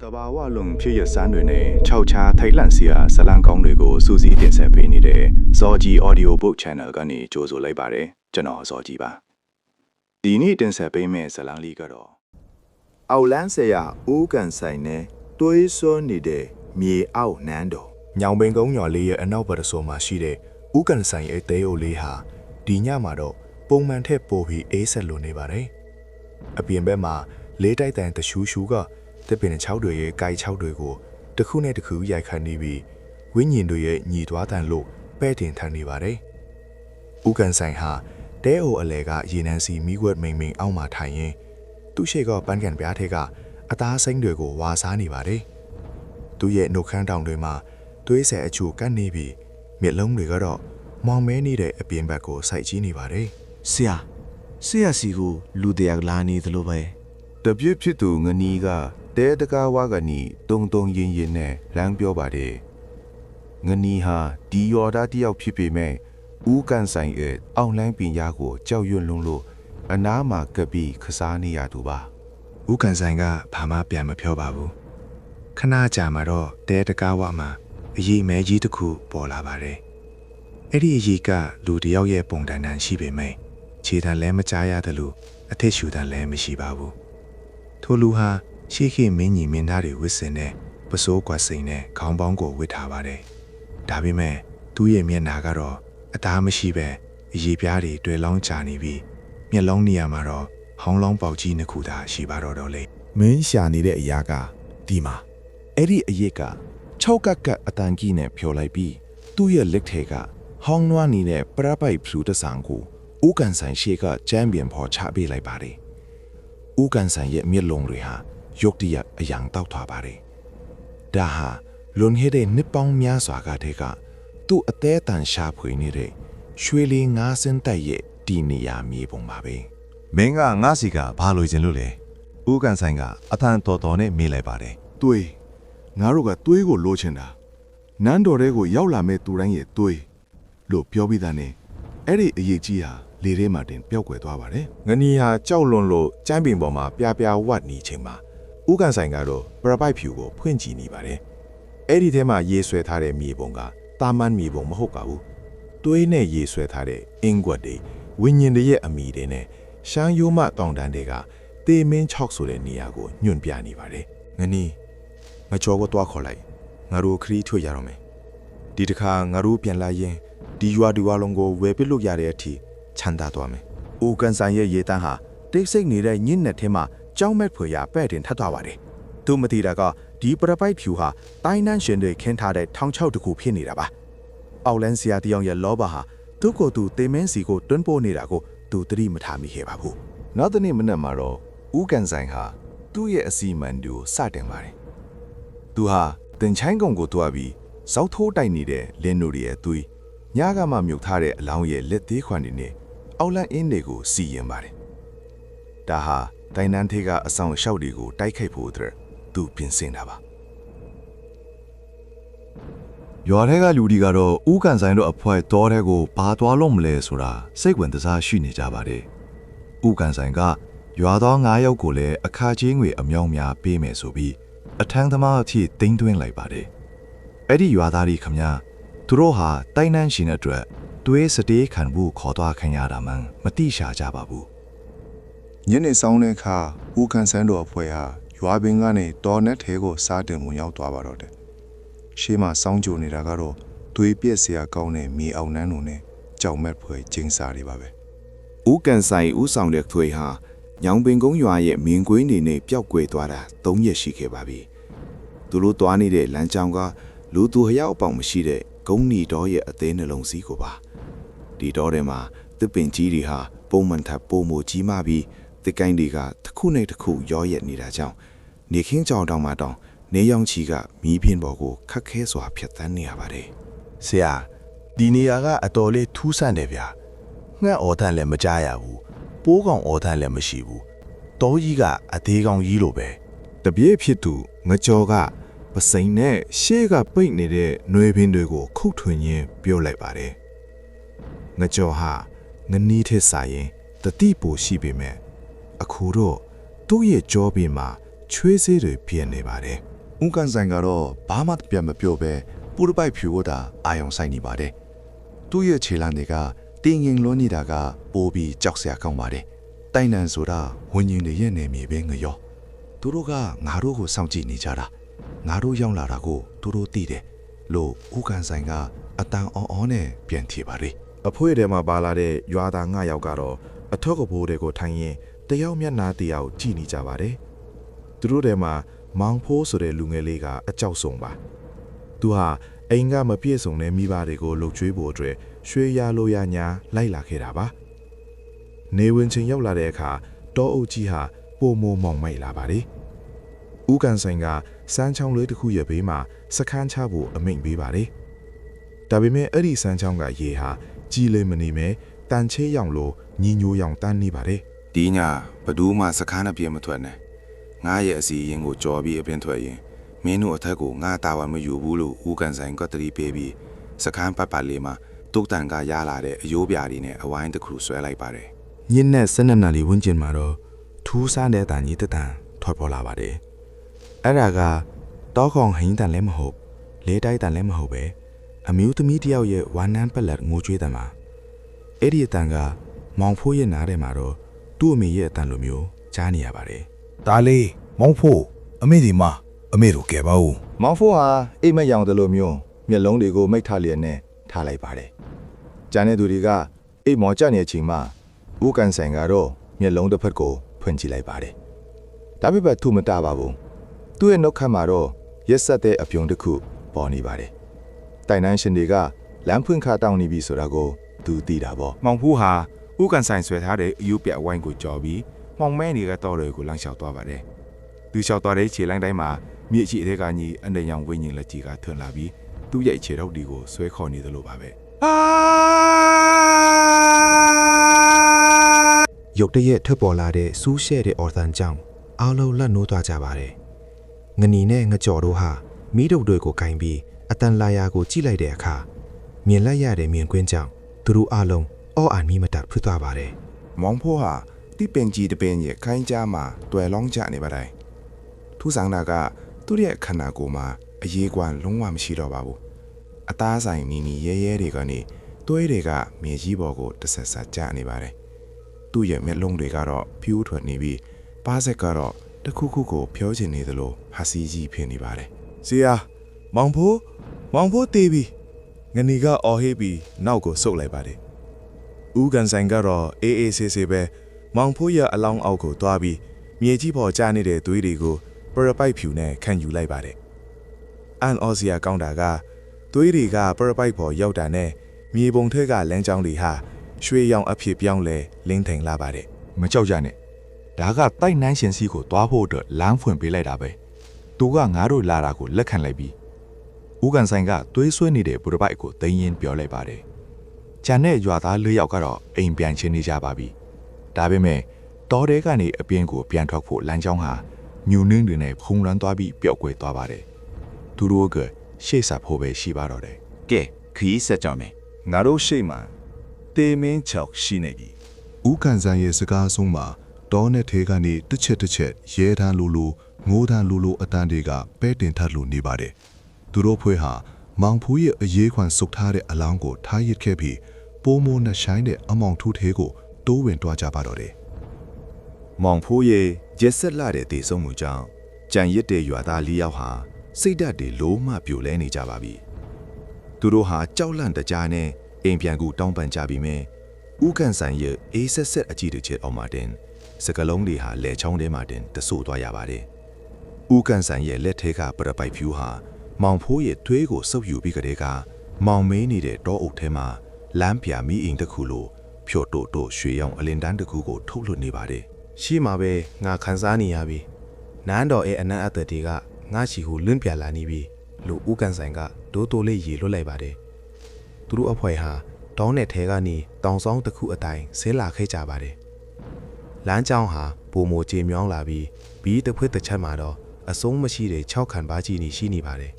တဘာဝလုံးဖြစ်ရစမ်းတွေနဲ့6ချာထိုင်လန့်စီယာဇလံကောင်းတွေကိုစူးစီးတင်ဆက်ပေးနေတဲ့ဇော်ကြီး Audio Book Channel ကနေကြိုဆိုလိုက်ပါတယ်ကျွန်တော်ဇော်ကြီးပါဒီနေ့တင်ဆက်ပေးမယ့်ဇလံလေးကတော့အောက်လန်းဆရာဦးကန်ဆိုင်နဲ့တွေးစွနေတဲ့မြေအောက်နန်းတော်ညောင်ပင်ကုန်းရွာလေးရဲ့အနောက်ဘက်ဆိုမှာရှိတဲ့ဦးကန်ဆိုင်ရဲ့တဲအိုလေးဟာဒီညမှာတော့ပုံမှန်ထက်ပိုပြီးအေးဆက်လွန်နေပါတယ်အပြင်ဘက်မှာလေးတိုက်တန်တရှူးရှူးကတစ်ပင်6တွေရဲ့ကိုက်6တွေကိုတစ်ခုနဲ့တစ်ခုရိုက်ခတ်နေပြီးဝိညာဉ်တွေရဲ့ညီသွားတန်လို့ပဲ့တင်ထန်နေပါတယ်။ဦးကန်ဆိုင်ဟာတဲအိုအလဲကရေနံစီမိခွက်မိန်မိန်အောက်မှာထိုင်ရင်းသူ့ရှိကပန်းကန်ပြားထဲကအသားစိမ့်တွေကိုဝါစားနေပါတယ်။သူ့ရဲ့နှုတ်ခမ်းတောင်တွေမှာသွေးဆဲအချိုကတ်နေပြီးမျက်လုံးတွေကတော့မောင်မဲနေတဲ့အပြင်ဘက်ကိုစိုက်ကြည့်နေပါတယ်။ဆရာစီကိုလူတယောက်လာနေသလိုပဲတပြည့်ဖြစ်သူငနီးကတဲတကားဝါကနီတုံတုံရင်ရင်နဲ့လမ်းပြောပါတယ်ငနီဟာဒီယော်ဒါတယောက်ဖြစ်ပေမဲ့ဦးကန်ဆိုင်ရဲ့အောက်လန်းပင်ရကိုကြောက်ရွံ့လွန်းလို့အနားမှာကပ်ပြီးခစားနေရသူပါဦးကန်ဆိုင်ကဘာမှပြန်မပြောပါဘူးခဏကြာမှတော့တဲတကားဝါမှာအရေးမဲကြီးတစ်ခုပေါ်လာပါတယ်အဲ့ဒီအရေးကလူတယောက်ရဲ့ပုံတန်တန်ရှိပေမဲ့ခြေတံလည်းမကြားရတယ်လို့အထက်ရှူတံလည်းမရှိပါဘူးထိုလူဟာရှေ့ခေမင်းကြီးမင်းသားတွေဝစ်စင်နဲ့ပစိုးကွာစိန်နဲ့ခေါင်းပေါင်းကိုဝစ်ထားပါတယ်။ဒါပေမဲ့သူ့ရဲ့မျက်နှာကတော့အသားမရှိပဲအရည်ပြားတွေတွေ့လောင်းချနေပြီးမျက်လုံးနေရာမှာတော့ဟောင်းလောင်းပေါက်ကြီးနှစ်ခုသာရှိပါတော့လေ။မင်းရှာနေတဲ့အရာကဒီမှာအဲ့ဒီအရည်က6ကတ်အတန်ကြီးနဲ့ဖြော်လိုက်ပြီးသူ့ရဲ့လက်ထဲကဟောင်းနွားနေတဲ့ပရပိုက်ဖြူတဆန်ကိုဦးကန်ဆိုင်ရှေ့ကကျမ်းပြန်ဖော်ချပေးလိုက်ပါတယ်။ဦးကန်ဆိုင်ရဲ့မျက်လုံးတွေဟာရုတ်တရက်အယံတောက်ထွားပါတယ်။ဒါဟာလွန်ခဲ့တဲ့နှစ်ပေါင်းများစွာကတည်းကသူ့အသေးတန်ရှာဖွေနေတဲ့ရွှေလီငါးစင်းတိုက်ရဲ့ဒီနေရာမြေပုံပါပဲ။မင်းကငါစီကဘာလို့ခြင်းလို့လဲ။ဦးကန်ဆိုင်ကအထန်တော်တော်နဲ့မေးလိုက်ပါတယ်။တွေးငါတို့ကတွေးကိုလိုချင်တာနန်းတော်တွေကိုရောက်လာမဲ့သူတိုင်းရဲ့တွေးလို့ပြောပြီးသားနဲ့အဲ့ဒီအရေးကြီးဟာလေထဲမှာတင်ပျောက်ကွယ်သွားပါတယ်။ငနီဟာကြောက်လွန်လို့ကျမ်းပင်ပေါ်မှာပြပြဝတ်နေချိန်မှာဦးကန်ဆိုင်ကတော့ပရပိုက်ဖြူကိုဖွင့်ကြည့်နေပါတယ်။အဲ့ဒီထဲမှာရေဆွဲထားတဲ့မြေပုံကတာမန်မြေပုံမဟုတ်ပါဘူး။သွေးနဲ့ရေဆွဲထားတဲ့အင်္ဂွက်တွေဝိညာဉ်တွေရဲ့အမိတွေနဲ့ရှမ်းရိုးမတောင်တန်းတွေကတေမင်း6ဆိုတဲ့နေရာကိုညွန့်ပြနေပါတယ်။ငနီငါကြောကိုတွားခေါ်လိုက်ငါတို့ခရီးထွက်ရတော့မယ်။ဒီတစ်ခါငါတို့ပြန်လာရင်ဒီရွာဒီဝါလုံးကိုဝယ်ပစ်လို့ရတဲ့အထိချမ်းသာသွားမယ်။ဦးကန်ဆိုင်ရဲ့ရေတန်းဟာတိတ်ဆိတ်နေတဲ့ညစ်နက်ထဲမှာကြောက်မဲ့ဖွယ်ရပဲ့တင်ထပ်သွားပါတယ်။သူမသိတာကဒီပရပိုက်ဖြူဟာတိုင်းနှန်းရှင်တွေခင်းထားတဲ့ထောင်ချောက်တစ်ခုဖြစ်နေတာပါ။အောက်လန်းဆရာတယောက်ရဲ့လောဘဟာသူ့ကိုယ်သူတေမင်းစီကိုတွန်းပို့နေတာကိုသူသတိမထားမိခဲ့ပါဘူး။နောက်တနေ့မနက်မှာတော့ဦးကန်ဆိုင်ဟာသူ့ရဲ့အစီအမံတွေကိုစတင်ပါတယ်။သူဟာတင်ချိုင်းကုံကိုတွားပြီးဇောက်ထိုးတိုက်နေတဲ့လင်းတို့ရဲ့သွေးညကမှမြုပ်ထားတဲ့အလောင်းရဲ့လက်သေးခွန်တွေနဲ့အောက်လန်းအင်းတွေကိုစီရင်ပါတယ်။ဒါဟာတိုင်းနန်းထေကအဆောင်လျှောက်တွေကိုတိုက်ခိုက်ဖို့အတွက်သူပြင်ဆင်တာပါရွာထဲကလူတွေကတော့ဦးကန်ဆိုင်တို့အဖွဲ့တော်တဲ့ကိုဘာသွားလို့မလဲဆိုတာစိတ်ဝင်စားရှိနေကြပါတယ်ဦးကန်ဆိုင်ကရွာသား9ယောက်ကိုလည်းအခါချင်းငွေအမြောင်းများပေးမယ်ဆိုပြီးအထမ်းသမားအထိတင်းသွင်းလိုက်ပါတယ်အဲ့ဒီရွာသားတွေခမညာသူတို့ဟာတိုင်းနန်းရှင်အတွက်သွေးစတေးခံဖို့ခေါ်သွားခံရတာမှမတိရှာကြပါဘူးညနေဆောင်တဲ့အခါဦးခန်းဆန်းတို့အဖွဲ့ဟာရွာပင်ကနေတော်နဲ့ထဲကိုစားတင်ဝင်ရောက်သွားပါတော့တယ်။ရှေ့မှာစောင်းကြိုနေတာကတော့သွေးပြက်စရာကောင်းတဲ့မြေအောင်နန်းတို့နဲ့ကြောင်မက်ဖွယ်ကျင်းစာတွေပါပဲ။ဦးကန်ဆိုင်ဦးဆောင်တဲ့သွေးဟာညောင်ပင်ကုန်းရွာရဲ့မင်းကွင်းနေနဲ့ပျောက်ကွယ်သွားတာ3ရက်ရှိခဲ့ပါပြီ။သူတို့သွားနေတဲ့လမ်းကြောင်းကလူသူဟျောက်ပေါင်မရှိတဲ့ကုန်းနီတော်ရဲ့အသေးနှလုံးစီးကိုပါ။ဒီတော်ထဲမှာတစ်ပင်ကြီးတွေဟာပုံမှန်ထပ်ပုံမကြီးမှပြီးတစ်ကိုင်းတွေကတစ်ခုနဲ့တစ်ခုရောရက်နေတာကြောင့်နေခင်းကြောင်တောင်မှတောင်နေရောင်ချီကမီးပြင်းပေါ်ကိုခက်ခဲစွာဖြတ်တန်းနေရပါတယ်။ဆရာဒီနေရာကအတော်လေးထူးဆန်းတယ်ဗျာ။ငှက်အော်ထန်လည်းမကြားရဘူး။ပိုးကောင်အော်ထန်လည်းမရှိဘူး။တောကြီးကအသေးကောင်ကြီးလိုပဲ။တပြေးဖြစ်သူငကြောကပစိန်နဲ့ရှေ့ကပိတ်နေတဲ့ຫນွေပင်တွေကိုခုတ်ထွင်ရင်းပြုတ်လိုက်ပါတယ်။ငကြောဟာငနီးထစ်စာရင်တတိပိုရှိပေမဲ့အခုတော့သူ့ရဲ့ကြောပင်မှာ ချွေးစေးတွေဖြစ်နေပါတယ်။ဦးကန်ဆိုင်ကတော့ဘာမှပြန်မပြောဘဲပူရပိုက်ဖြူကိုသာအာယုံဆိုင်နေပါတယ်။သူ့ရဲ့ခြေလမ်းတွေကတင်းငင်လွန်းနေတာကပိုပြီးကြောက်စရာကောင်းပါတယ်။တိုင်နန်ဆိုတာဝင်းကြီးတွေရဲ့နေမြေပဲငရောသူတို့ကငါတို့ကိုစောင့်ကြည့်နေကြတာငါတို့ရောက်လာတာကိုသူတို့သိတယ်လို့ဦးကန်ဆိုင်ကအတန်အော်နဲ့ပြန်ထီပါလေအဖွေးထဲမှာပါလာတဲ့ရွာသား9ယောက်ကတော့အထောက်ကဘိုးတွေကိုထိုင်ရင်တယောက်မျက်နှာတယောက်ကြည့်နေကြပါတယ်သူတို့ထဲမှာမောင်ဖိုးဆိုတဲ့လူငယ်လေးကအကြောက်ဆုံးပါသူဟာအိမ်ကမပြည့်စုံတဲ့မိဘတွေကိုလှုပ်ကြွေးဖို့အတွက်ရွှေရလိုရညာလိုက်လာခဲ့တာပါနေဝင်ချင်းရောက်လာတဲ့အခါတောအုပ်ကြီးဟာပိုမိုမောင်မိုက်လာပါတယ်ဦးကန်ဆိုင်ကစမ်းချောင်းလေးတစ်ခုရဲ့ဘေးမှာစခန်းချဖို့အမိန့်ပေးပါတယ်ဒါပေမဲ့အဲ့ဒီစမ်းချောင်းကရေဟာကြီးလေးမနေမဲတန်ချေးရောင်လိုညီညိုရောင်တန်းနေပါတယ်ဒီညဘဒူးမှစခန်းအပြင်းမထွက်နဲ့ငါရဲ့အစီရင်ကိုကြော်ပြီးအပြင်ထွက်ရင်မင်းတို့အထက်ကိုငါတာဝန်မယူဘူးလို့ဦးကန်ဆိုင်ကတရီပေးပြီးစခန်းပတ်ပတ်လေးမှာတုတ်တန်ကရလာတဲ့အယိုးပြားတွေနဲ့အဝိုင်းတစ်ခုဆွဲလိုက်ပါတယ်ညနေ7:00နာရီဝန်းကျင်မှာတော့ထူးဆန်းတဲ့တန်ကြီးတန်ထွက်ပေါ်လာပါတယ်အဲ့ဒါကတောခေါင်ဟင်းတန်လည်းမဟုတ်လေးတိုက်တန်လည်းမဟုတ်ပဲအမျိုးသမီးတယောက်ရဲ့ဝမ်းနန်းပလက်ငိုကြွေးတန်ပါအဲ့ဒီအတန်ကမောင်ဖိုးရဲ့နားထဲမှာတော့သူ့အမေရဲ့အတန်လိုမျိုးကြားနေရပါတယ်ဒါလေးမောင်ဖိုးအမေဒီမှာအမေတို့ကဲပါဦးမောင်ဖိုးဟာအိမ်မက်ရောင်တယ်လို့မျိုးမျက်လုံးတွေကိုမိတ်ထားလျက်နဲ့ထားလိုက်ပါတယ်ကျန်တဲ့သူတွေကအိမ်မော်ကြနေချိန်မှာဦးကန်ဆိုင်ကတော့မျက်လုံးတစ်ဖက်ကိုဖွင့်ကြည့်လိုက်ပါတယ်ဒါပေမဲ့သူမတပါဘူးသူ့ရဲ့နှုတ်ခမ်းမှာတော့ရက်ဆက်တဲ့အပြုံတစ်ခုပေါ်နေပါတယ်တိုင်နန်းရှင်တွေကလမ်းဖွင့်ခါတောင်းနေပြီဆိုတာကိုသူသိတာပေါ့မောင်ဖူးဟာဦးကန်ဆိုင်ဆွဲထားတဲ့အယူပြအဝိုင်းကိုကြော်ပြီးမောင်မဲနေကတော့တွေကိုလမ်းလျှောက်သွားပါတယ်သူလျှောက်သွားတဲ့ခြေလိုင်းတိုင်းမှာမြေအခြေအထက်ကညီအနေရောင်ဝိညာဉ်လက်ကြီးကထွန်းလာပြီးသူ့ရဲ့ခြေထောက်ဒီကိုဆွဲခေါ်နေသလိုပါပဲရုတ်တရက်ထွက်ပေါ်လာတဲ့စူးရှဲ့တဲ့အော်သံကြောင့်အားလုံးလက်နိုးသွားကြပါတယ်ငနီနဲ့ငကြော်တို့ဟာမိတုပ်တွေကိုကင်ပြီးအတန်လာယာကိုကြည့်လိုက်တဲ့အခါမြင်လိုက်ရတဲ့မြင်ကွင်းကြောင့်သူတို့အားလုံးအော်အန်မီမတဖြစ်သွားပါတယ်မောင်ဖိုးဟာတိပင်ကြီးတပင်ရဲ့ခိုင်းကြားမှာတွယ်လောင်းကြနေပါတိုင်းထူးဆောင်တာကသူ့ရဲ့ခန္ဓာကိုယ်မှာအရေးကွမ်းလုံးဝမရှိတော့ပါဘူးအသားဆိုင်နီနီရဲရဲတွေကနေသွေးတွေကမြေကြီးပေါ်ကိုတဆက်ဆက်ကျနေပါတယ်သူ့ရဲ့မျက်လုံးတွေကတော့ဖြူးထွက်နေပြီးပါးစက်ကတော့တခုခုကိုဖြောချင်နေသလိုဟာစီကြီးဖြစ်နေပါတယ်ဇီယာမောင်ဖိုးတေးပြီငနီကအော်ဟေးပြီးနောက်ကိုဆုတ်လိုက်ပါတယ်ဦးကန်ဆိုင်ကတော့အေးအေးဆေးဆေးပဲမောင်ဖိုးရဲ့အလောင်းအောက်ကိုသွားပြီးမြေကြီးပေါ်ကျနေတဲ့သွေးတွေကိုပရပိုက်ဖြူနဲ့ခံယူလိုက်ပါတယ်အန်အော်စီယာကောင်းတာကသွေးတွေကပရပိုက်ပေါ်ရောက်တာနဲ့မြေပုံထက်ကလမ်းကြောင်းတွေဟာရွှေရောင်အဖြစ်ပြောင်းလဲလင်းထိန်လာပါတယ်မကြောက်ကြနဲ့ဒါကတိုက်နှန်းရှင်စီကိုသွားဖို့အတွက်လမ်းဖွင့်ပေးလိုက်တာပဲသူကငါတို့လာတာကိုလက်ခံလိုက်ပြီးဦးကန်ဆိုင်ကသွေးဆွဲနေတဲ့ပူရပိုက်ကိုသိမ်းရင်ပြောလိုက်ပါတယ်ကျန်တဲ့ရွာသား၄ယောက်ကတော့အိမ်ပြန်ချင်းနေကြပါပြီဒါပေမဲ့တောထဲကနေအပြင်ကိုပြန်ထွက်ဖို့လမ်းကြောင်းဟာညူနင်းတွေနဲ့ဖုံလွှမ်းသွားပြီးပျောက်ကွယ်သွားပါတယ်သူတို့ကရှေ့ဆက်ဖို့ပဲရှိပါတော့တယ်ကဲခရီးဆက်ကြမယ်ငါတို့ရှေ့မှာတေမင်းချောက်ရှိနေပြီဦးကန်ဆိုင်ရဲ့စကားဆုံးမှာတောနဲ့ထဲကနေတစ်ချက်ရဲထန်းလိုငိုးထန်းလိုအတန်းတွေကပဲတင်ထပ်လို့နေပါတယ်သူတို့ဖွဲ့ဟာမောင်ဖူးရဲ့အရေးခွန်စုပ်ထားတဲ့အလောင်းကိုထားရစ်ခဲ့ပြီးပိုးမိုးနဲ့ရှိုင်းတဲ့အမောင်ထူးသေးကိုတိုးဝင်တွားကြပါတော့တယ်မောင်ဖူးရဲ့ရက်ဆက်လာတဲ့တေဆုံးမှုကြောင့်ကြံရစ်တဲ့ရွာသား၄ယောက်ဟာစိတ်ဓာတ်တွေလုံးဝပြိုလဲနေကြပါပြီသူတို့ဟာကြောက်လန့်တကြားနဲ့အိမ်ပြန်ကူတောင်းပန်ကြပြီးမြဲဦးကန်ဆိုင်ရဲ့အေးဆက်အကြည့်တစ်ချက်အောင်မှတင်စကလုံးတွေဟာလဲချောင်းထဲမှာတင်တဆို့သွားရပါတယ်ဦးကန်ဆိုင်ရဲ့လက်ထဲကပရပိုက်ဖြူဟာမောင်ဖိုးရဲ့သွေးကိုစုပ်ယူပြီးကလေးကမောင်မေးနေတဲ့တောအုပ်ထဲမှာလမ်းပြမီးအိမ်တစ်ခုလိုဖြို့တိုးရွှေရောင်အလင်တန်းတစ်ခုကိုထုတ်လွှတ်နေပါတယ်ရှိမှာပဲငါခန်းစားနေရပြီနန်းတော်ရဲ့အနံ့အသက်တွေကငါချီကိုလွင့်ပြလာနေပြီလို့ဦးကန်ဆိုင်ကဒိုးတိုးလေးရေလွတ်လိုက်ပါတယ်သူတို့အဖွဲဟာတောင်းနဲ့ထဲကနေတောင်ဆောင်တစ်ခုအတိုင်းဆဲလာခဲ့ကြပါတယ်လမ်းကြောင်းဟာပုံမိုကြေမြောင်းလာပြီးဘီးတစ်ဖွက်တစ်ချက်မှာတော့အဆုံးမရှိတဲ့6ခန်းပါးကြီးနေရှိနေပါတယ်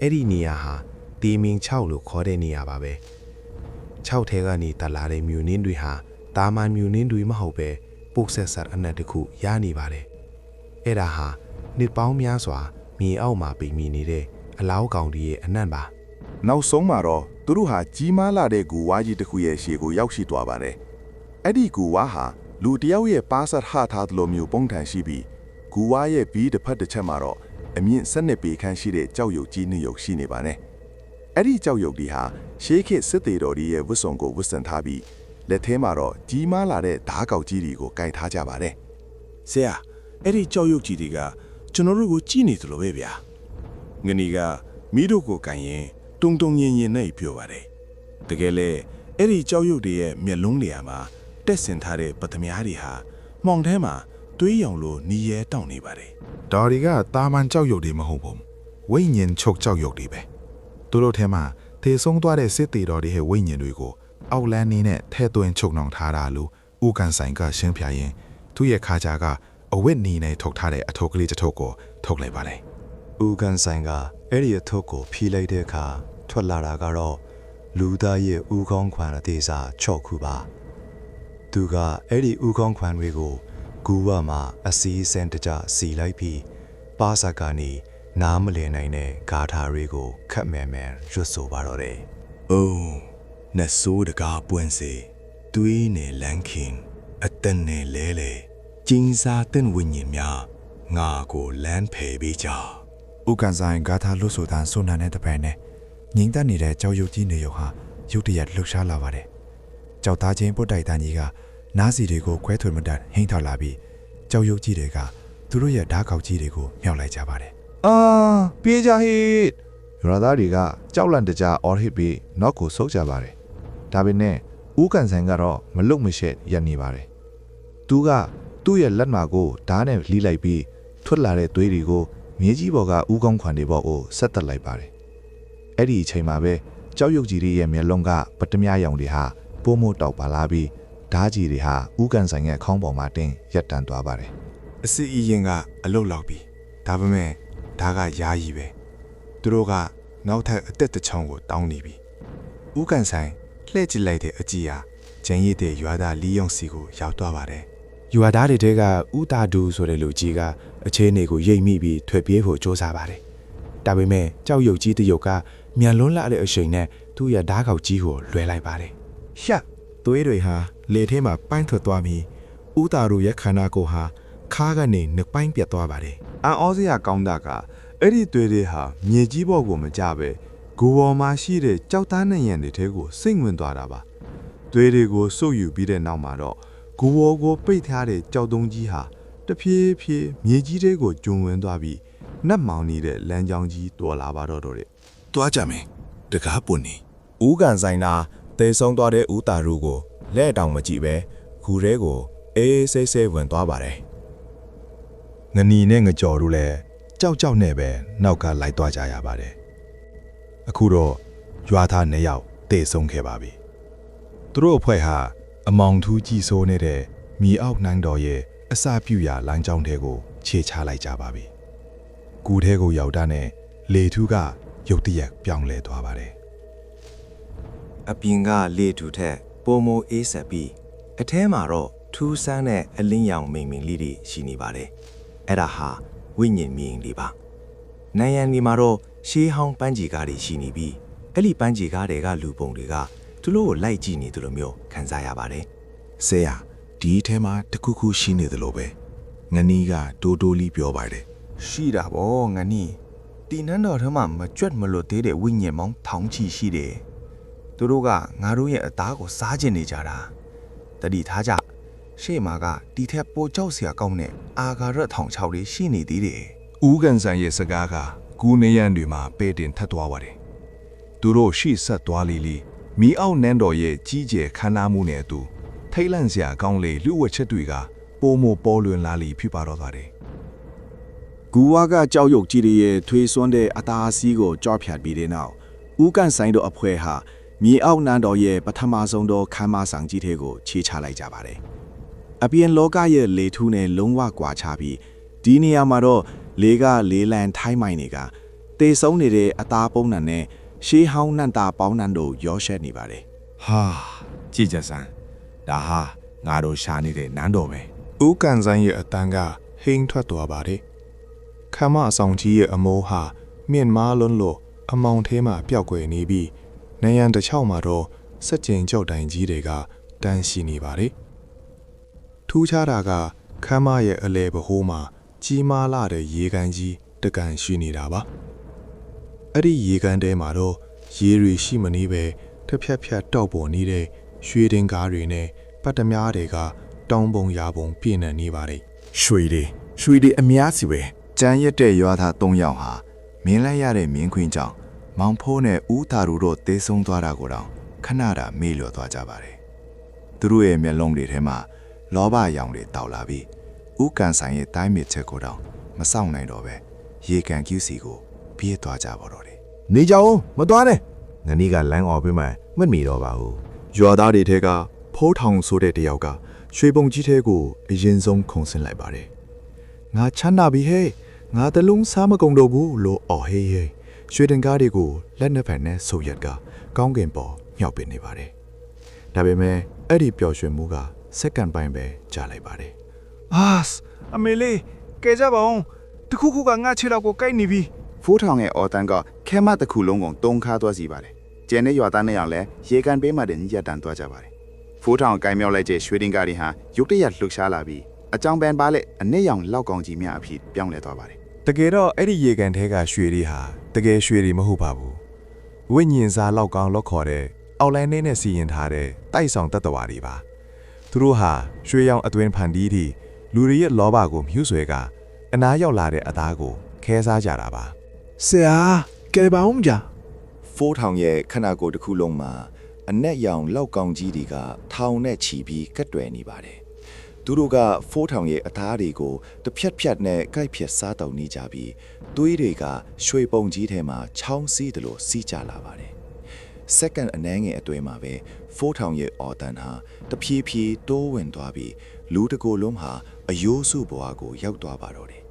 အဲ့ဒီနေရာဟာတီမင်း6လို့ခေါ်တဲ့နေရာပါပဲ6ထဲကနေတလာတဲ့မြူနင်းတွေဟာတာမန်မြူနင်းတွေမဟုတ်ပဲပုတ်ဆက်ဆက်အနက်တစ်ခုရနေပါတယ် အဲ့ဒါဟာနှစ်ပေါင်းများစွာမြေအောက်မှာပိမိနေတဲ့အလောက်ကောင်တွေရဲ့အနံ့ပါ နောက်ဆုံးမှာတော့သူတို့ဟာကြီးမားလာတဲ့ဂူဝါးကြီးတစ်ခုရဲ့ရှေ့ကိုရောက်ရှိသွားပါတယ်အဲ့ဒီဂူဝါးဟာလူတစ်ယောက်ရဲ့ပါဆက်ဟထားသလိုမျိုးပုံထန်ရှိပြီးဂူဝါးရဲ့ဘီးတစ်ဖက်တစ်ချက်မှာတော့အမြင့်12ပေခန့်ရှိတဲ့ကြောက်ရွံ့ကြီးနှစ်ရုပ်ရှိနေပါတယ်အဲ့ဒီကြောက်ရွံ့ဒီဟာရှေးခေတ်စစ်သေးတော်ရဲ့ဝတ်စုံကိုဝတ်ဆင်ထားပြီးလက်ထဲမှာတော့ကြီးမားလာတဲ့ဓားကောက်ကြီးတွေကိုကင်ထားကြပါတယ် ဆရာအဲ့ဒီကြောက်ရွံ့ကြီးတွေကကျွန်တော်တို့ကိုကြည့်နေသလိုပဲဗျာငနီကမိတို့ကိုကန်ရင်တုံတုံရင်ရင်နဲ့ပြောပါတယ်တကယ်လေအဲ့ဒီကြောက်ရွံ့တွေရဲ့မျက်လုံးနေရာမှာတက်ဆင်ထားတဲ့ပထမများတွေဟာမှောင်ထဲမှာတွေးရောင်လိုနီးရဲတောင့်နေပါတယ် ဒါတွေကတာမန်ကြောက်ရွံ့တွေမဟုတ်ဘူးဝိညာဉ်ချုပ်ကြောက်ရွံ့တွေပဲသူတို့ထဲမှာသေဆုံးသွားတဲ့စစ်သေးတော်တွေရဲ့ဝိညာဉ်တွေကိုအောက်လန်းနေနဲ့ထဲသွင်းချုပ်နှောင်ထားတာလို့ဦးကန်ဆိုင်ကရှင်းပြရင်သူ့ရဲ့ခါကြားကအဝတ်နီနဲ့ထုတ်ထားတဲ့အထုပ်ကလေးတစ်ထုပ်ကိုထုတ်လိုက်ပါတယ် ဦးကန်ဆိုင်ကအဲ့ဒီအထုပ်ကိုဖြီးလိုက်တဲ့အခါထွက်လာတာကတော့လူသားရဲ့ဦးခေါင်းခွံအသေးစားချော့ခုပါသူကအဲ့ဒီဦးခေါင်းခွံတွေကိုဂူဝမှာအစီအစဉ်တကြစီလိုက်ပြီးပါစကနေနားမလည်နိုင်တဲ့ဂါထာတွေကိုခက်မဲမဲရွတ်ဆိုပါတော့တယ် ။အိုးနတ်ဆိုးတကားပွင့်စေတွေးနေလန်းခင်အတန်နဲ့လဲလေကျင်းစားတဲ့ဝိညာဉ်များငါကိုလမ်းဖယ်ပေးကြ ဦးကန်ဆိုင်ဂါထာလွတ်ဆိုတဲ့ဆွမ်းနာတဲ့တပည့်နဲ့ငိမ့်သက်နေတဲ့ကြောက်ရွံ့ကြီးနေရုံဟာရုတ်တရက်လှုပ်ရှားလာပါတယ်ကြောက်သားချင်းပုတ်တိုက်တန်းကြီးကနားစီတွေကိုခွဲထွေမတန်ဟိမ့်ထောက်လာပြီးကြောက်ရွံ့ကြီးတွေကသူတို့ရဲ့ဓာတ်ကောက်ကြီးတွေကိုမြောက်လိုက်ကြပါတယ် အာပြေးကြဟိရွာသားတွေကကြောက်လန့်တကြအော်ဟစ်ပြီးနောက်ကိုဆုတ်ကြပါတယ်ဒါပေမဲ့ဦးကန်ဆိုင်ကတော့မလုံမရှက်ရပ်နေပါတယ်သူကသူ့ရဲ့လက်မှာကိုဓာတ်နဲ့လှီးလိုက်ပြီးထွက်လာတဲ့သွေးတွေကိုမြေကြီးပေါ်ကဦးကောင်းခွန်တွေပေါ်ကိုဆက်တက်လိုက်ပါတယ်အဲ့ဒီအချိန်မှာပဲကြောက်ရွံ့ကြီးတွေရဲ့မျက်လုံးကပတမရောင်တွေဟာပိုးမို့တောက်ပါလာပြီးဓာတ်ကြီးတွေဟာဦးကန်ဆိုင်ရဲ့ခေါင်းပေါ်မှာတင်းရက်တန်သွားပါတယ် အစီအရင်ကအလုတ်လောက်ပြီဒါပေမဲ့ဒါကယာယီပဲသူတို့ကနောက်ထပ်အသက်တစ်ချောင်းကိုတောင်းနေပြီဦးကန်ဆိုင်လှည့်ကြည့်လိုက်တဲ့အကြည့်ဟာကျန်ရည်တဲ့ရွာသားလီယုံစီကိုရောက်သွားပါတယ် ယူဝါသားတွေတဲကဥတာဒူဆိုတဲ့လူကြီးကအခြေအနေကိုရိပ်မိပြီးထွက်ပြေးဖို့ကြိုးစားပါတယ်။ဒါပေမဲ့ကြောက်ရွံ့ကြီးတရုတ်ကမြန်လွန်းလာတဲ့အချိန်နဲ့သူ့ရဲ့ဓာတ်ကောက်ကြီးကိုလွှဲလိုက်ပါတယ် ရှက်သွေးတွေဟာလေထဲမှာပိုင်းထွက်သွားပြီးဦးတာတို့ရဲ့ခန္ဓာကိုယ်ဟာခါးကနေနှစ်ပိုင်းပြတ်သွားပါတယ် အန်အောစရာကောင်းတာကအဲ့ဒီသွေးတွေဟာမြေကြီးပေါ်ကိုမကျပဲဂူပေါ်မှာရှိတဲ့ကြောက်သားနဲ့ရံတွေထဲကိုစိတ်ဝင်သွားတာပါသွေးတွေကိုစုပ်ယူပြီးတဲ့နောက်မှာတော့ဂူပေါ်ကိုပိတ်ထားတဲ့ကြောက်တုံးကြီးဟာတဖြည်းဖြည်းမြေကြီးတွေကိုကျွံဝင်သွားပြီးနတ်မောင်နေတဲ့လမ်းကြောင်းကြီးတော်လာပါတော့တဲ့ ။တွားကြမယ်။တကားပွန်နေ ဦးကန်ဆိုင်နာသေဆုံးသွားတဲ့ဦးတာရုကိုလက်တောင်မကြည့်ပဲဂူထဲကိုအေးဆေးဆေးဝင်သွားပါတယ်ငနီနဲ့ငကြော်တို့လည်းကြောက်ကြောက်နဲ့ပဲနောက်ကလိုက်သွားကြရပါတယ်အခုတော့ရွာသား2ယောက်သေဆုံးခဲ့ပါပြီသူတို့အဖွဲ့ဟာအမောင်ထူးကြီးစိုးနေတဲ့မြေအောက်နှမ်းတော်ရဲ့အစာပြူရာလမ်းကြောင်းထဲကိုခြေချလိုက်ကြပါပြီဂူထဲကိုရောက်တာနဲ့လေထူးကရုတ်တရက်ပြောင်းလဲသွားပါတယ် အပြင်ကလေထူထက်ပိုမိုအေးဆက်ပြီးအထဲမှာတော့ထူးဆန်းတဲ့အလင်းရောင်မိန်မိန်လေးတွေရှိနေပါတယ်အဲ့ဒါဟာဝိညာဉ်မြင်တွေပါနိုင်ရန်ဒီမှာတော့ရှေးဟောင်းပန်းကြီးကားတွေရှိနေပြီးအဲ့ဒီပန်းကြီးကားတွေကလူပုံတွေကသူတို့ကိုလိုက်ကြည့်နေတယ်လို့မျိုးခံစားရပါတယ် ။ဆရာဒီထဲမှာတခုခုရှိနေတယ်လို့ပဲငနီးကတိုးတိုးလေးပြောပါတယ် ရှိတာဗောငါနီတီနန်းတော်ထဲမှာမကြွက်မလွတ်သေးတဲ့ဝိညာဉ်မောင်းထောင်ချီရှိတယ်သူတို့ကငါတို့ရဲ့အသားကိုစားကျင်နေကြတာတတိထားကြရှေ့မှာကဒီထက်ပိုကြောက်စရာကောင်းတဲ့အာဃာရထောင်ချောက်တွေရှိနေသေးတယ် ။ဦးကန်ဆန်ရဲ့စကားကကူနေရန်တွေမှာပဲ့တင်ထပ်သွားပါတယ်။သူတို့ရှေ့ဆက်သွားလီမီအောက်နန်းတော်ရဲ့ကြီးကျယ်ခမ်းနားမှုနဲ့အတူထိတ်လန့်စရာကောင်းလေလူဝက်ချက်တွေကပိုမိုပေါ်လွင်လာလီဖြစ်ပါတော့တယ်။ ဂူဝါကကြောက်ရွံ့ကြီးတွေရဲ့ထွေးစွန်းတဲ့အသားအစီးကိုကြော့ဖြတ်ပြီးတဲ့နောက်ဦးကန်ဆိုင်တို့အဖွဲ့ဟာမြေအောက်နန်းတော်ရဲ့ပထမဆုံးသောခမ်းမဆောင်ကြီးထဲကိုခြေချလိုက်ကြပါတယ်။အပြင်လောကရဲ့လေထူးနဲ့လုံးဝကွာခြားပြီးဒီနေရာမှာတော့လေကလေးလံထိုင်းမိုင်းတွေကတေဆုံးနေတဲ့အသားပုံးနံနဲ့ရှေးဟောင်းနံတာပေါင်းနံတို့ရောရှက်နေပါတယ် ဟာကြည်ကြဆန်းဒါဟာငါတို့ရှာနေတဲ့နန်းတော်ပဲ ဦးကန်ဆိုင်ရဲ့အတန်းကဟ ဟင်းထွက်သွားပါတယ်ခမ်းမအဆောင်ကြီးရဲ့အမိုးဟာမြင့်မားလွန်းလို့အမောင်ထဲမှာပျောက်ကွယ်နေပြီးနေရန်တစ်ချောင်းမှာတော့စက်ကျင်ကြောက်တိုင်ကြီးတွေကတန်းရှိနေပါတယ်ထူးခြားတာကခမ်းမရဲ့အလဲဘဟိုးမှာကြီးမားလာတဲ့ရေကန်ကြီးတကန်ရှိနေတာပါအဲ့ဒီရေကန်ထဲမှာတော့ရေတွေရှိမနေပဲတစ်ဖြတ်ဖြတ်တောက်ပေါ်နေတဲ့ရွှေတင်ကားတွေနဲ့ပတ်တမားတွေကတောင်းပုံရာပုံပြည့်နေနေပါတယ် ရွှေတွေအများစီပဲကြမ်းရက်တဲ့ရွာသား၃ယောက်ဟာမင်းလိုက်ရတဲ့မင်းခွင်းကြောင့်မောင်ဖိုးနဲ့ဦးသာတို့တော့တေးဆုံးသွားတာကိုတော့ခဏတာမေ့လျော့သွားကြပါတယ်သူတို့ရဲ့မျက်လုံးတွေထဲမှာလောဘရောင်တွေတောက်လာပြီးဦးကန်ဆိုင်ရဲ့တိုင်းမြစ်ချက်ကိုတော့မဆောင်နိုင်တော့ပဲရေကန်ကျူးစီကိုပြေးသွားကြပါတော့တယ်နေကြအောင်မသွားနဲ့ငနီးကလမ်းအော်ပေးမှမမီတော့ပါဘူးရွာသားတွေထဲကဖိုးထောင်ဆိုတဲ့တယောက်ကရွှေပုံကြီးထဲကိုအရင်ဆုံးခုန်ဆင်းလိုက်ပါတယ်ငါချမ်းသာပြီဟဲ့ငါတလုံးစားမကုန်တော့ဘူးလို့အော်ဟေးရွှေတင်ကားတွေကိုလက်နှစ်ဖက်နဲ့ဆိုရက်ကကောင်းကင်ပေါ်မြောက်ပင်နေပါတယ်ဒါပေမဲ့အဲ့ဒီပျော်ရွှင်မှုကစက္ကန့်ပိုင်းပဲကြာလိုက်ပါတယ် အမေလေးကဲကြပါအောင်တခုခုကငါခြေလောက်ကိုကိုက်နေပြီ ဖိုးထောင်ရဲ့အော်တန်ကခဲမတစ်ခုလုံးကိုတုံးခါသွားစီပါတယ်ကျန်တဲ့ရွာသားနဲ့အောင်လဲရေကန်ပေးမှတဲ့ညရတန်သွားကြပါတယ်ဖိုးထောင်ကိုင်မြောက်လိုက်တဲ့ရွှေတင်ကားတွေဟာရုတ်တရက်လှုပ်ရှားလာပြီးအကြောင်းပန်ပါလက်အနည်းရောင်လောက်ကောင်ကြီးများအဖြစ်ပြောင်းလဲသွားပါတယ် တကယ်တော့အဲ့ဒီရေကန်ထဲကရွှေတွေဟာတကယ်ရွှေတွေမဟုတ်ပါဘူးဝိညာဉ်စားလောက်ကောင်းလောက်ခေါ်တဲ့အောက်လိုင်းနဲ့စီရင်ထားတဲ့တိုက်ဆောင်တတ္တဝါတွေပါသူတို့ဟာရွှေရောင်အတွင်ဖန်တီးသည့်လူတွေရဲ့လောဘကိုမြှုပ်ဆွဲကအနားရောက်လာတဲ့အသားကိုခဲစားကြတာပါ ဆရာကဲပါအောင်ကြာ ဖိုးထောင်ရဲ့ခန္ဓာကိုယ်တစ်ခုလုံးမှာအနက်ရောင်လောက်ကောင်ကြီးတွေကထောင်နဲ့ချီပြီးကတ်တွယ်နေပါတယ်သူတို့ကဖိုးထောင်ရဲ့အသားတွေကိုတစ်ဖြတ်ဖြတ်နဲ့ကိုက်ဖြတ်စားတောက်နေကြပြီးသွေးတွေကရွှေပုံကြီးထဲမှာချောင်းစီးတယ်လို့စီးကြလာပါတယ်စက္ကန့်အနည်းငယ်အတွင်းမှာပဲဖိုးထောင်ရဲ့အော်တန်ဟာတဖြည်းဖြည်းတိုးဝင်သွားပြီးလူတစ်ကိုယ်လုံးဟာအယိုးစုဘဝကိုရောက်သွားပါတော့တယ်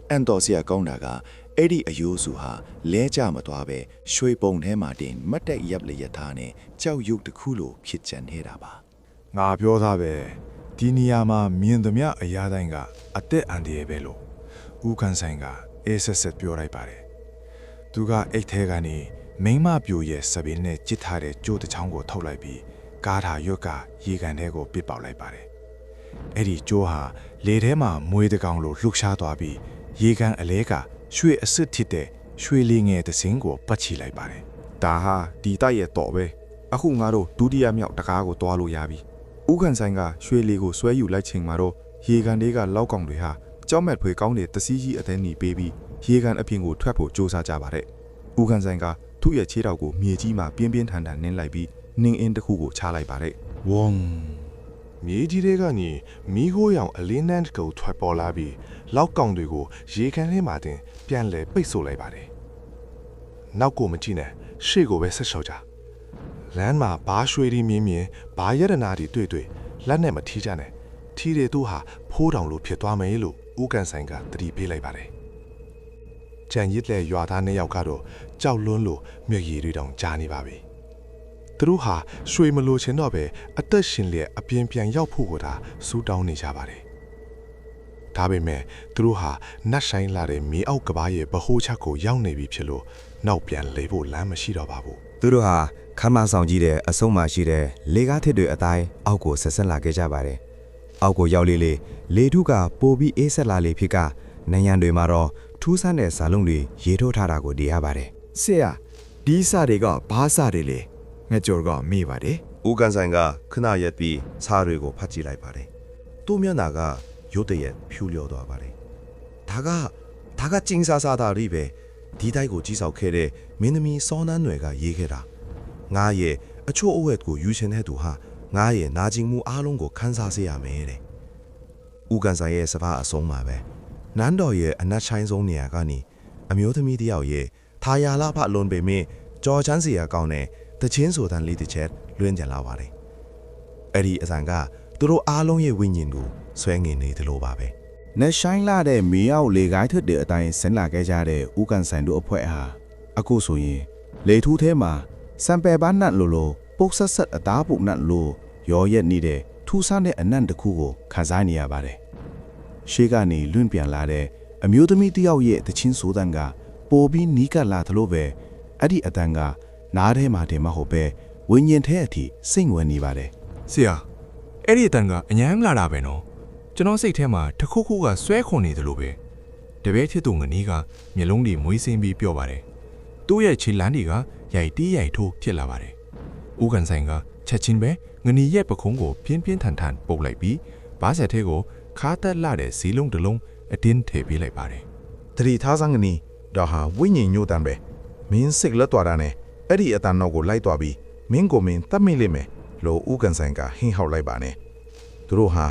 အန်တော်စရာကောင်းတာကအဲ့ဒီအယိုးစုဟာလဲကျမသွားပဲရွှေပုံထဲမှာတင်မတ်တက်ရပ်လျက်သားနဲ့ကြောက်ရွံ့တစ်ခုလိုဖြစ်ချင်နေတာပါ ငါပြောသားပဲဒီနေရာမှာမြင်သမျှအရာတိုင်းကအသက်အန္တရာယ်ပဲလို့ဦးခန်းဆိုင်ကအေးဆက်ဆက်ပြောလိုက်ပါတယ်သူကအိတ်ထဲကနေမိန်းမပြိုရဲ့စပင်းနဲ့ကြစ်ထားတဲ့ကြိုးတစ်ချောင်းကိုထုတ်လိုက်ပြီးကားထာရွက်ကရေကန်ထဲကိုပစ်ပေါက်လိုက်ပါတယ်အဲ့ဒီကြိုးဟာလေထဲမှာမွေးတကောင်လိုလှုပ်ရှားသွားပြီးရေကန်အလဲကရွှေအစစ်ထစ်တဲ့ရွှေလေးငယ်တစ်စင်းကိုပတ်ချီလိုက်ပါတယ်ဒါဟာဒီတိုက်ရဲ့တော့ပဲအခုငါတို့ဒုတိယမြောက်တကားကိုတွားလို့ရပြီဦးခန်းဆိုင်ကရွှေလီကိုဆွဲယူလိုက်ချိန်မှာတော့ရေကန်တွေကလောက်ကောင်တွေဟာကြောက်မက်ဖွေကောင်းတဲ့တစည်းကြီးအသင်းနီပေးပြီးရေကန်အပြင်ကိုထွက်ဖို့ကြိုးစားကြပါတယ်ဦးခန်းဆိုင်ကသူ့ရဲ့ခြေထောက်ကိုမြေကြီးမှာပြင်းပြင်းထန်ထန်နင်းလိုက်ပြီးနှင်းအင်းတစ်ခုကိုချလိုက်ပါတယ်ဝုံမြေကြီးတွေကနေမီးခိုးရောင်အလင်းတန်းတစ်ခုထွက်ပေါ်လာပြီးလောက်ကောင်တွေကိုရေကန်ထဲမှာတင်ပြန်လဲပိတ်ဆို့လိုက်ပါတယ်နောက်ကိုမကြည့်နဲ့ရှေ့ကိုပဲဆက်လျှောက်ကြလမ်းမှာဘာရွှေရီမြင်းမြင်းဘာရတနာတွေတွေ့လက်နဲ့မထီးကြနဲ့ထီးတွေသူ့ဟာဖိုးတောင်လိုဖြစ်သွားမယ်လို့ဦးကန်ဆိုင်ကတတိပေးလိုက်ပါတယ်ကြံရစ်တဲ့ရွာသားနှစ်ယောက်ကတော့ကြောက်လွန်းလို့မျက်ရည်တွေတောင်ကြားနေပါပြီသူတို့ဟာရွှေမလိုချင်တော့ပဲအသက်ရှင်လျက်အပြင်းပြန်ရောက်ဖို့ကိုသာစူးတောင်းနေကြပါတယ်ဒါပေမဲ့သူတို့ဟာနတ်ဆိုင်လာတဲ့မြေအောက်ကဘာရဲ့ဗဟိုချက်ကိုရောက်နေပြီဖြစ်လို့နောက်ပြန်လေဖို့လမ်းမရှိတော့ပါဘူး သူတို့ဟာခမ်းမဆောင်ကြီးတဲ့အဆုံးမရှိတဲ့လေကားထစ်တွေအတိုင်းအောက်ကိုဆက်ဆက်လာခဲ့ကြပါတယ်။အောက်ကိုရောက်လေထုကပိုပြီးအေးဆက်လာလေဖြစ်ကနံရံတွေမှာတော့ထူးဆန်းတဲ့ဇာလုံးတွေရေထိုးထားတာကိုတွေ့ရပါတယ်။ ဆရာဒီစာတွေကဘာစာတွေလဲငါကြော်ကမေးပါတယ် ဦးကန်ဆိုင်ကခဏရက်ပြီးစာတွေကိုဖတ်ကြည့်လိုက်ပါတယ်သူ့မျက်နှာကရုတ်တရက်ဖြူလျော်သွားပါတယ်ဒါကကျင်းစားစားတာတွေပဲဒီတိုက်ကိုကြီးဆောက်ခဲ့တဲ့မင်းသမီးစောနန်းနွယ်ကရေးခဲ့တာငါရဲ့အချို့အဝက်ကိုယူချင်တဲ့သူဟာငါရဲ့နာကျင်မှုအားလုံးကိုခန်းစားစေရမယ်တဲ့ဦးကန်ဆိုင်ရဲ့စကားအဆုံးမှာပဲနန်းတော်ရဲ့အနက်ချိုင်းဆုံးနေရာကနေအမျိုးသမီးတယောက်ရဲ့ထာယာလာဖလွန်ပေမဲ့ကြော်ချမ်းစီရကောင်းတဲ့တချင်းဆိုတဲ့လေးတစ်ချက်လွှင့်ကြလာပါတယ်အဲ့ဒီအစံကသူတို့အားလုံးရဲ့ဝိညာဉ်ကိုဆွဲငင်နေတယ်လို့ပါပဲ နဲ့ရှိုင်းလာတဲ့မီးအောက်လေကိုင်းထွက်တဲ့အတိုင်းဆင်းလာခဲ့ကြတဲ့ဦးကန်ဆိုင်တို့အဖွဲ့ဟာအခုဆိုရင်လေထူးထဲမှာစံပယ်ပန်းနတ်လိုပုတ်ဆက်ဆက်အသားပုတ်နတ်လိုရောရက်နေတဲ့ထူးဆန်းတဲ့အနံ့တစ်ခုကိုခန်းစားနေရပါတယ် ရှေ့ကနေလွင့်ပြန်လာတဲ့အမျိုးသမီးတစ်ယောက်ရဲ့တချင်းဆိုတန်းကပိုပြီးနီးကပ်လာသလိုပဲအဲ့ဒီအတန်းကနားထဲမှာတင်မဟုတ်ပဲဝိညာဉ်ထဲအထိစိတ်ဝင်နေပါတယ် ဆရာအဲ့ဒီအတန်ကအញ្ញမ်းလာတာပဲနော်ကျွန်တော်စိတ်ထဲမှာတခုခုကဆွဲခွန်နေတယ်လို့ပဲတပည့်ဖြစ်သူငနီးကမျက်လုံးတွေမွေးစင်းပြီးပြောပါတယ်သူ့ရဲ့ခြေလမ်းတွေကရိုက်တီးရိုက်ထိုးဖြစ်လာပါတယ်ဦးကန်ဆိုင်ကချက်ချင်းပဲငနီးရဲ့ပခုံးကိုပြင်းပြင်းထန်ထန်ပုတ်လိုက်ပြီးဘားဆက်ထဲကိုခါတက်လာတဲ့ဇီးလုံးတစ်လုံးအတင်းထည့်ပေးလိုက်ပါတယ် တတိထားစံငနီဒါဟာဝိညာဉ်ညို့တန်ပဲမင်းစိတ်လက်သွားတာနဲ့အဲ့ဒီအတန်နောက်ကိုလိုက်သွားပြီးမင်းကိုမင်းတတ်မိလိမ့်မယ်လို့ဦးကန်ဆိုင်ကဟင်းဟောက်လိုက်ပါနဲ့သူတို့ဟာ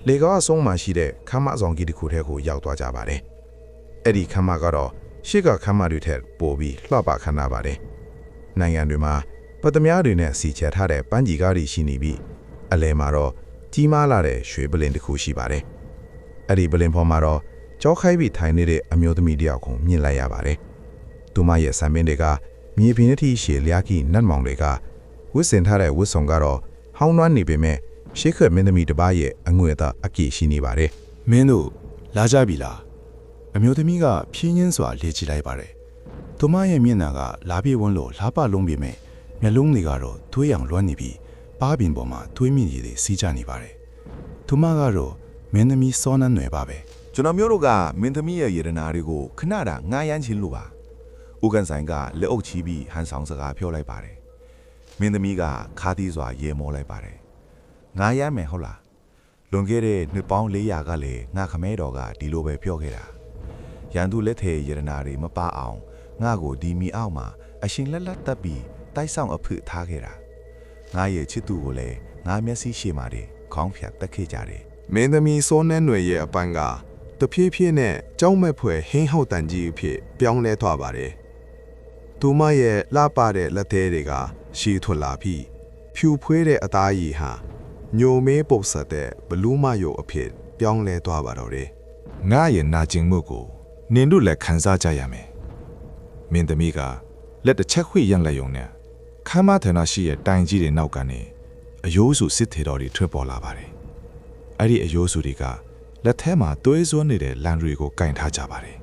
လေကားအဆုံးမှရှိတဲ့ခမ်းမဆောင်ကြီးတစ်ခုထဲကိုရောက်သွားကြပါတယ်အဲ့ဒီခမ်းမကတော့ရှေ့ကခမ်းမတွေထက်ပိုပြီးလှပခမ်းနားပါတယ်နိုင်ငံတွေမှာပတ်သမ ्या တွေနဲ့စီချထားတဲ့ပန်းကြီးကားတွေရှိနေပြီးအလဲမှာတော့ကြီးမားလာတဲ့ရွှေပလင်တစ်ခုရှိပါတယ်အဲ့ဒီပလင်ပေါ်မှာတော့ကြောခိုင်းပြီးထိုင်နေတဲ့အမျိုးသမီးတစ်ယောက်ကိုမြင်လိုက်ရပါတယ်သူမရဲ့ဆံပင်တွေကမြေပြင်အထိရှည်လျားကြီးနတ်မောင်တွေကဝစ်စင်ထားတဲ့ဝစ်ဆောင်ကတော့ဟောင်းနှွမ်းနေပေမဲ့ရှေးခက်မင်းသမီးတစ်ပါးရဲ့အငွေသားအကြည့်ရှိနေပါတယ်မင်းတို့လာကြပြီလားအမျိုးသမီးကဖြင်းချင်းစွာလေ့ကြည့်လိုက်ပါတယ်သူမရဲ့မျက်နှာကလာပြေဝန်းလို့လားပလုံးပေမဲ့မျက်လုံးတွေကတော့သွေးရောင်လွှမ်းနေပြီးပါးပင်ပေါ်မှာသွေးမြင့်ရည်တွေစီးကြနေပါတယ်သူမကတော့မင်းသမီးစောနန်းနယ်ပါပဲ ကျွန်တော်မျိုးတို့ကမင်းသမီးရဲ့ယေရနာတွေကိုခဏတာငားရမ်းချင်းလို့ပါဦးကန်ဆိုင်ကလက်အုပ်ချီးပြီးဟန်ဆောင်စကားပြောလိုက်ပါတယ်မင်းသမီးကခါးသီးစွာရေမောလိုက်ပါတယ်ငားရမ်းမယ်ဟုတ်လားလွန်ခဲ့တဲ့နှစ်ပေါင်း400ကလည်းငါခမဲတော်ကဒီလိုပဲပြောခဲ့တာရန်သူလက်ထဲယေရနာတွေမပါအောင်ငါကိုဒီမီအောက်မှာအရှင်လက်လက်တက်ပြီးတိုက်ဆောင်အဖက်ထားခဲ့တာငါရဲ့ချစ်သူကိုလည်းငါမျက်စိရှေ့မှာတည်းခေါင်းဖြတ်တက်ခဲ့ကြတယ် မင်းသမီးစောနန်းနွယ်ရဲ့အပန်းကတဖြည်းဖြည်းနဲ့ကြောင်းမဲ့ဖွယ်ဟင်းဟောက်တန်ကြီးအဖြစ်ပြောင်းလဲသွားပါတယ်။သူမရဲ့လှပတဲ့လက်သေးတွေကရှည်ထွက်လာပြီးဖြူဖွေးတဲ့အသားရည်ဟာညိုမဲပုတ်ဆက်တဲ့ဘလူးမယုတ်အဖြစ်ပြောင်းလဲသွားပါတော့တယ်။ငါရဲ့နာကျင်မှုကိုနင်တို့လည်းခံစားကြရမယ်။မင်းသမီးကလက်တစ်ချက်ခွေရန့်လိုက်ရုံနဲ့ခမ်းမထနာရှိရဲ့တိုင်ကြီးတွေနောက်ကနေအယိုးစုစစ်ထေတော်တွေထွက်ပေါ်လာပါတယ်။အဲ့ဒီအယိုးစုတွေကလက်ထဲမှာသွေးစွန်းနေတဲ့လန်တွေကိုကင်ထားကြပါတယ်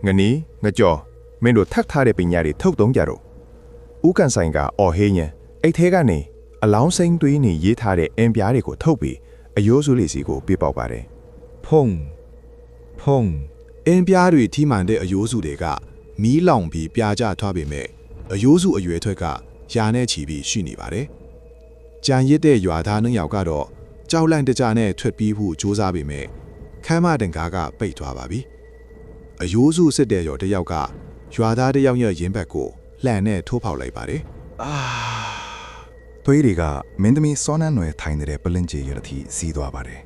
ငနီငကြောမင်းတို့ထပ်ထားတဲ့ပညာတွေထုတ်သုံးကြတော့ဦးကန်ဆိုင်ကအော်ဟေးညံအိတ်ထဲကနေအလောင်းစိမ့်သွေးနေရေးထားတဲ့အင်ပြားတွေကိုထုတ်ပြီးအယိုးစုလေးစီကိုပြပောက်ပါတယ် ဖုံအင်းပြားတွေထိမှန်တဲ့အယိုးစုတွေကမီးလောင်ပြီးပြာကျထွားပေမဲ့အယိုးစုအရွယ်ထွက်ကရာနဲ့ချီပြီးရှိနေပါတယ်ကြံရစ်တဲ့ရွာသားနှယောက်ကတော့ကြောက်လန့်တကြနဲ့ထွက်ပြေးဖို့ကြိုးစားပေမဲ့ခမ်းမတန်ကားကပိတ်သွားပါပြီအယိုးစုစစ်တဲ့ရော်တယောက်ကရွာသားတယောက်ရဲ့ရင်ဘက်ကိုလှန်နဲ့ထိုးဖောက်လိုက်ပါတယ် သွေးတွေကမင်းသမီးစောနန်းနွယ်ထိုင်နေတဲ့ပလင်ကြီးရတိစီးသွားပါတယ်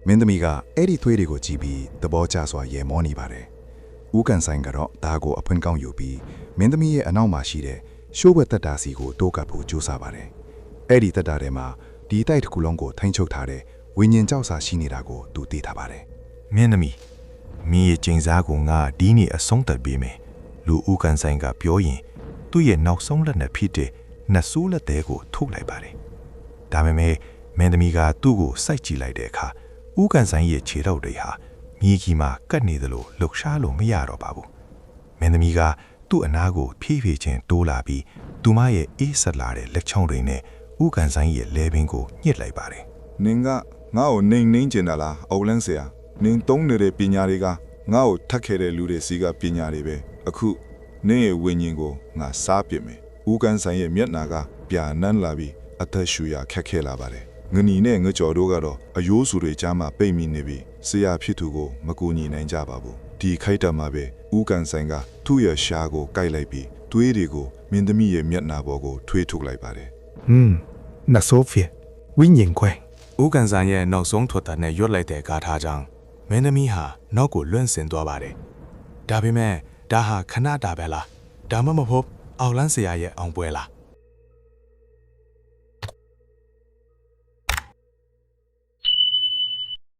မင်းသမီးကအဲ့ဒီသွေးတွေကိုကြည့်ပြီးသဘောကျစွာရေမောနေပါတယ်ဦးကန်ဆိုင်ကတော့ဒါကိုအဖွင့်ကောင်းယူပြီးမင်းသမီးရဲ့အနောက်မှာရှိတဲ့ရှိုးဘွက်တက်တာစီကိုတိုးကပ်ဖို့ကြိုးစားပါတယ်အဲ့ဒီတက်တာထဲမှာဒီတိုက်တစ်ခုလုံးကိုထိန်းချုပ်ထားတဲ့ဝိညာဉ်ကြောက်စာရှိနေတာကိုသူသိထားပါတယ် မင်းသမီးမင်းရဲ့ကျင်းစားကိုငါဒီနေ့အဆုံးသတ်ပေးမယ်လူဦးကန်ဆိုင်ကပြောရင်သူ့ရဲ့နောက်ဆုံးလက်နဲ့ဖြစ်တဲ့နတ်ဆိုးလက်သေးကိုထုတ်လိုက်ပါတယ်ဒါပေမဲ့မင်းသမီးကသူ့ကိုစိုက်ကြည့်လိုက်တဲ့အခါဦးကန်ဆိုင်ရဲ့ခြေထောက်တွေဟာမြေကြီးမှာကတ်နေသလိုလှုပ်ရှားလို့မရတော့ပါဘူးမင်းသမီးကသူ့အနားကိုဖြည်းဖြည်းချင်းတိုးလာပြီးသူမရဲ့အေးဆက်လာတဲ့လက်ချောင်းတွေနဲ့ဦးကန်ဆိုင်ရဲ့လဲပင်ကိုညှစ်လိုက်ပါတယ် နင်ကငါ့ကိုနှိမ်ကျင်တာလားအုံလန်းเสียနင်သုံးနေတဲ့ပညာတွေကငါ့ကိုထပ်ခဲ့တဲ့လူတွေစီကပညာတွေပဲအခုနင်ရဲ့ဝိညာဉ်ကိုငါစားပစ်မယ်ဦးကန်ဆိုင်ရဲ့မျက်နာကပြာနန်းလာပြီးအသက်ရှူရခက်ခဲလာပါတယ်ငနီနဲ့ငကြော်တို့ကတော့အယိုးစုတွေကြားမှာပိတ်မိနေပြီးဆရာဖြစ်သူကိုမကူညီနိုင်ကြပါဘူးဒီခိုက်တမှာပဲဦးကန်ဆိုင်ကသူ့ရဲ့ရှားကိုကိုက်လိုက်ပြီးသွေးတွေကိုမင်းသမီးရဲ့မျက်နာပေါ်ကိုထွေးထုတ်လိုက်ပါတယ် နတ်ဆိုဖီဝိညာဉ်ခွဲဦးကန်ဆိုင်ရဲ့နောက်ဆုံးထွက်တာနဲ့ရွတ်လိုက်တဲ့ဂါထာကြောင့်မင်းသမီးဟာနောက်ကိုလွန့်စင်သွားပါတယ်ဒါပေမဲ့ဒါဟာခဏတာပဲလားဒါမှမဟုတ်အောက်လန်းဆရာရဲ့အောင်ပွဲလား